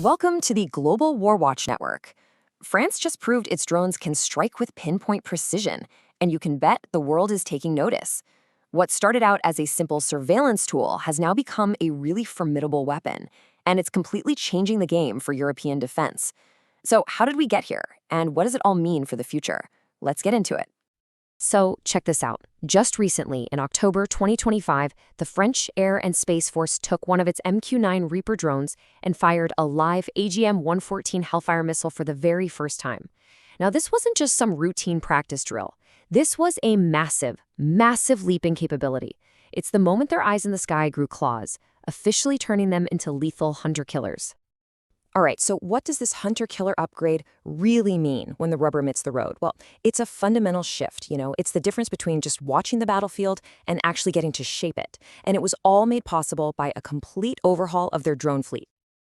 Welcome to the Global War Watch Network. France just proved its drones can strike with pinpoint precision, and you can bet the world is taking notice. What started out as a simple surveillance tool has now become a really formidable weapon, and it's completely changing the game for European defense. So, how did we get here, and what does it all mean for the future? Let's get into it. So, check this out. Just recently, in October 2025, the French Air and Space Force took one of its MQ-9 Reaper drones and fired a live AGM-114 Hellfire missile for the very first time. Now, this wasn't just some routine practice drill. This was a massive, massive leap in capability. It's the moment their eyes in the sky grew claws, officially turning them into lethal hunter-killers. All right, so what does this hunter-killer upgrade really mean when the rubber meets the road? Well, it's a fundamental shift, It's the difference between just watching the battlefield and actually getting to shape it. And it was all made possible by a complete overhaul of their drone fleet.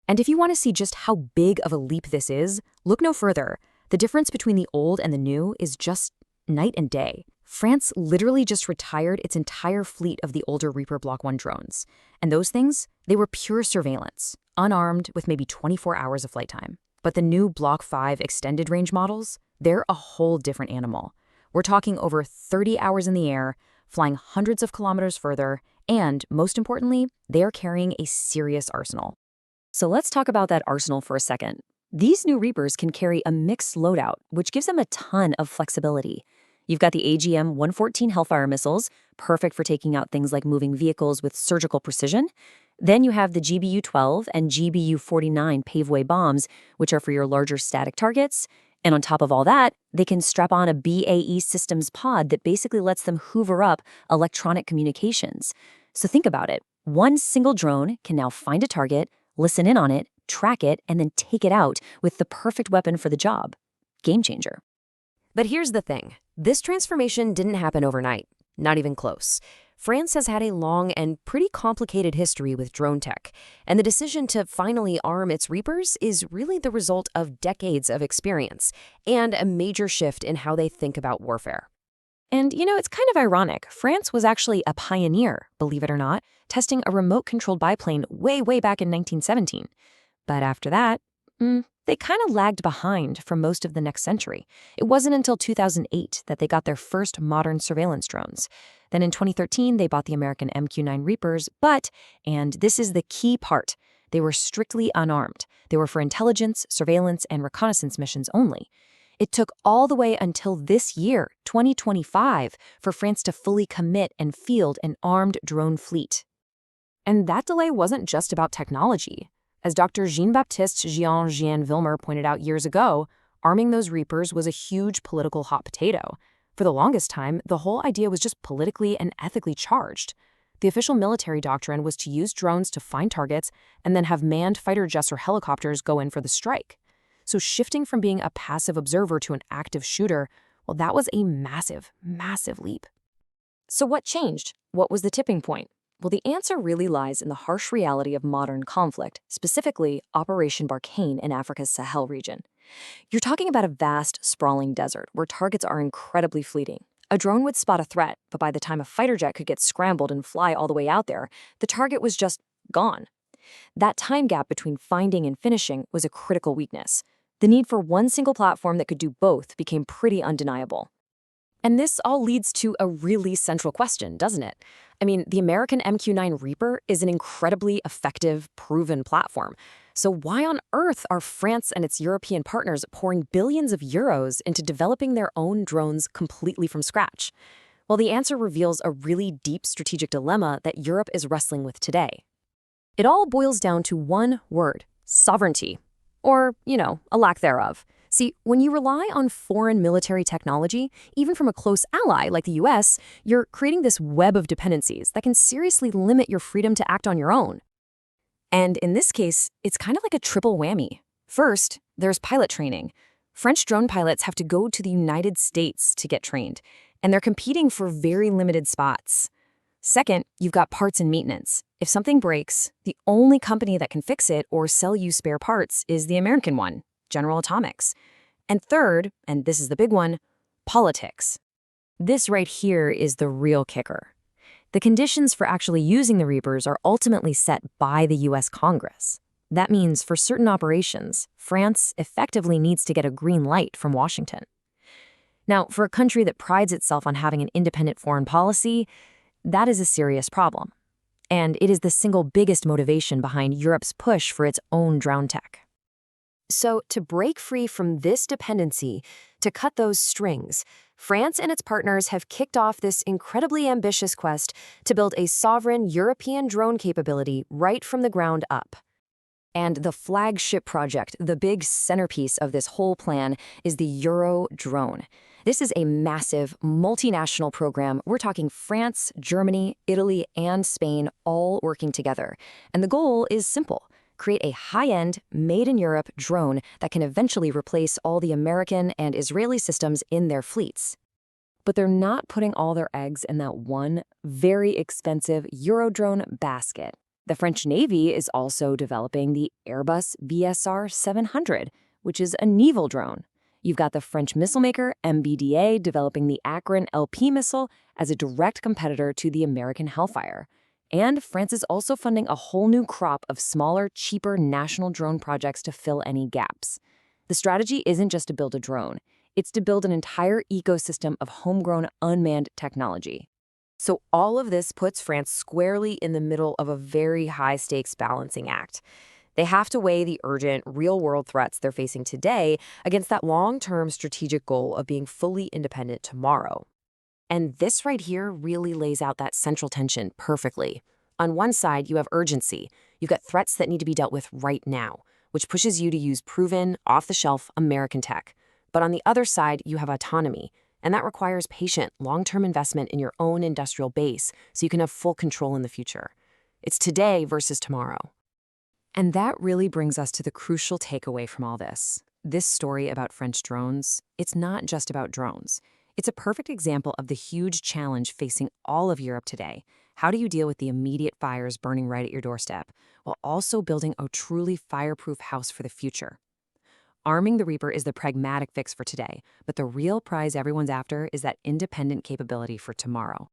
And if you want to see just how big of a leap this is, look no further. The difference between the old and the new is just night and day. France literally just retired its entire fleet of the older Reaper Block 1 drones. And those things, they were pure surveillance, unarmed with maybe 24 hours of flight time. But the new Block 5 extended range models, they're a whole different animal. We're talking over 30 hours in the air, flying hundreds of kilometers further, and most importantly, they are carrying a serious arsenal. So let's talk about that arsenal for a second. These new Reapers can carry a mixed loadout, which gives them a ton of flexibility. You've got the AGM-114 Hellfire missiles, perfect for taking out things like moving vehicles with surgical precision. Then you have the GBU-12 and GBU-49 paveway bombs, which are for your larger static targets. And on top of all that, they can strap on a BAE Systems pod that basically lets them hoover up electronic communications. So think about it. One single drone can now find a target, listen in on it, track it, and then take it out with the perfect weapon for the job. Game changer. But here's the thing. This transformation didn't happen overnight. Not even close. France has had a long and pretty complicated history with drone tech, and the decision to finally arm its Reapers is really the result of decades of experience and a major shift in how they think about warfare. And, it's kind of ironic. France was actually a pioneer, believe it or not, testing a remote-controlled biplane way back in 1917. But after that, they kind of lagged behind for most of the next century. It wasn't until 2008 that they got their first modern surveillance drones. Then in 2013, they bought the American MQ-9 Reapers, but, and this is the key part, they were strictly unarmed. They were for intelligence, surveillance, and reconnaissance missions only. It took all the way until this year, 2025, for France to fully commit and field an armed drone fleet. And that delay wasn't just about technology. As Dr. Jean-Baptiste Jean Villemur pointed out years ago, arming those Reapers was a huge political hot potato. For the longest time, the whole idea was just politically and ethically charged. The official military doctrine was to use drones to find targets and then have manned fighter jets or helicopters go in for the strike. So shifting from being a passive observer to an active shooter, well, that was a massive, massive leap. So what changed? What was the tipping point? Well, the answer really lies in the harsh reality of modern conflict, specifically Operation Barkhane in Africa's Sahel region. You're talking about a vast, sprawling desert where targets are incredibly fleeting. A drone would spot a threat, but by the time a fighter jet could get scrambled and fly all the way out there, the target was just gone. That time gap between finding and finishing was a critical weakness. The need for one single platform that could do both became pretty undeniable. And this all leads to a really central question, doesn't it? I mean, the American MQ-9 Reaper is an incredibly effective, proven platform. So why on earth are France and its European partners pouring billions of euros into developing their own drones completely from scratch? Well, the answer reveals a really deep strategic dilemma that Europe is wrestling with today. It all boils down to one word: sovereignty. Or, a lack thereof. See, when you rely on foreign military technology, even from a close ally like the US, you're creating this web of dependencies that can seriously limit your freedom to act on your own. And in this case, it's kind of like a triple whammy. First, there's pilot training. French drone pilots have to go to the United States to get trained, and they're competing for very limited spots. Second, you've got parts and maintenance. If something breaks, the only company that can fix it or sell you spare parts is the American one, General Atomics. And third, and this is the big one, politics. This right here is the real kicker. The conditions for actually using the Reapers are ultimately set by the US Congress. That means for certain operations, France effectively needs to get a green light from Washington. Now, for a country that prides itself on having an independent foreign policy, that is a serious problem. And it is the single biggest motivation behind Europe's push for its own drone tech. So, to break free from this dependency, to cut those strings, France and its partners have kicked off this incredibly ambitious quest to build a sovereign European drone capability right from the ground up. And the flagship project, the big centerpiece of this whole plan, is the Euro drone. This is a massive, multinational program. We're talking France, Germany, Italy, and Spain all working together. And the goal is simple: create a high-end, made-in-Europe drone that can eventually replace all the American and Israeli systems in their fleets. But they're not putting all their eggs in that one very expensive Eurodrone basket. The French Navy is also developing the Airbus BSR 700, which is a naval drone. You've got the French missile maker MBDA developing the Akron LP missile as a direct competitor to the American Hellfire. And France is also funding a whole new crop of smaller, cheaper national drone projects to fill any gaps. The strategy isn't just to build a drone. It's to build an entire ecosystem of homegrown unmanned technology. So all of this puts France squarely in the middle of a very high-stakes balancing act. They have to weigh the urgent, real-world threats they're facing today against that long-term strategic goal of being fully independent tomorrow. And this right here really lays out that central tension perfectly. On one side, you have urgency. You've got threats that need to be dealt with right now, which pushes you to use proven, off-the-shelf American tech. But on the other side, you have autonomy, and that requires patient, long-term investment in your own industrial base so you can have full control in the future. It's today versus tomorrow. And that really brings us to the crucial takeaway from all this. This story about French drones, it's not just about drones. It's a perfect example of the huge challenge facing all of Europe today. How do you deal with the immediate fires burning right at your doorstep, while also building a truly fireproof house for the future? Arming the Reaper is the pragmatic fix for today, but the real prize everyone's after is that independent capability for tomorrow.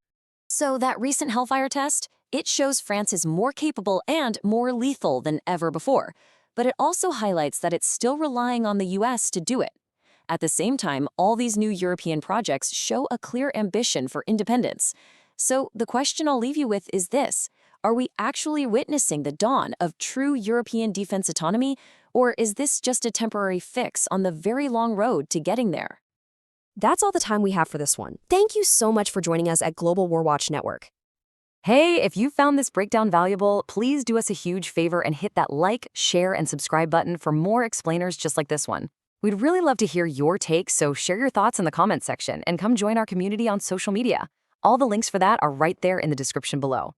So that recent Hellfire test, it shows France is more capable and more lethal than ever before, but it also highlights that it's still relying on the US to do it. At the same time, all these new European projects show a clear ambition for independence. So the question I'll leave you with is this: are we actually witnessing the dawn of true European defense autonomy, or is this just a temporary fix on the very long road to getting there? That's all the time we have for this one. Thank you so much for joining us at Global War Watch Network. Hey, if you found this breakdown valuable, please do us a huge favor and hit that like, share, and subscribe button for more explainers just like this one. We'd really love to hear your takes, so share your thoughts in the comments section and come join our community on social media. All the links for that are right there in the description below.